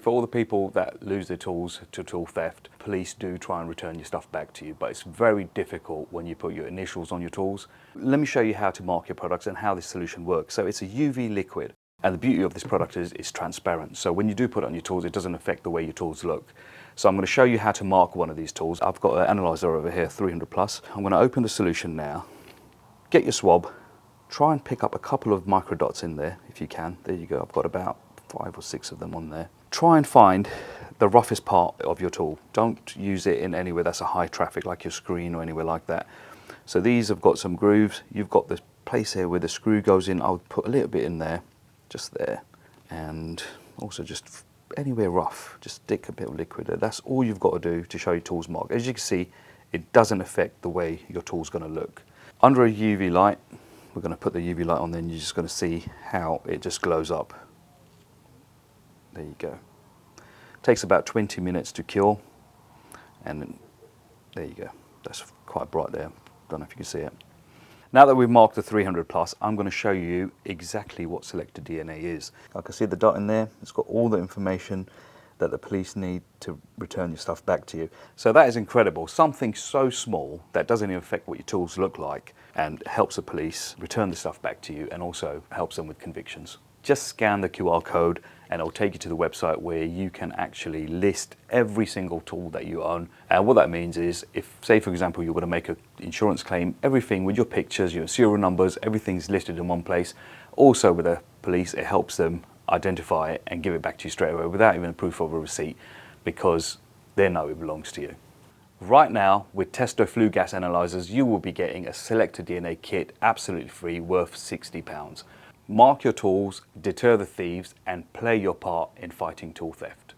For all the people that lose their tools to tool theft, police do try and return your stuff back to you, but it's very difficult when you put your initials on your tools. Let me show you how to mark your products and how this solution works. So it's a UV liquid, and the beauty of this product is it's transparent. So when you do put it on your tools, it doesn't affect the way your tools look. So I'm going to show you how to mark one of these tools. I've got an analyzer over here, 300 plus. I'm going to open the solution now. Get your swab. Try and pick up a couple of micro dots in there if you can. There you go. I've got about 5 or 6 of them on there. Try and find the roughest part of your tool. Don't use it in anywhere that's a high traffic like your screen or anywhere like that. So these have got some grooves. You've got this place here where the screw goes in. I'll put a little bit in there, just there. And also just anywhere rough, just stick a bit of liquid there. That's all you've got to do to show your tools marked. As you can see, it doesn't affect the way your tool's going to look. Under a UV light, we're going to put the UV light on there and you're just going to see how it just glows up. There you go. Takes about 20 minutes to cure, and then, there you go. That's quite bright there. Don't know if you can see it. Now that we've marked the 300 plus, I'm going to show you exactly what selected DNA is. I can see the dot in there. It's got all the information that the police need to return your stuff back to you. So that is incredible. Something so small that doesn't even affect what your tools look like and helps the police return the stuff back to you and also helps them with convictions. Just scan the QR code and it'll take you to the website where you can actually list every single tool that you own. And what that means is, if, say for example, you were to make an insurance claim, everything with your pictures, your serial numbers, everything's listed in one place. Also with the police, it helps them identify it and give it back to you straight away without even proof of a receipt, because they know it belongs to you. Right now, with Testo flue gas analyzers, you will be getting a selected DNA kit absolutely free, worth £60. Mark your tools, deter the thieves, and play your part in fighting tool theft.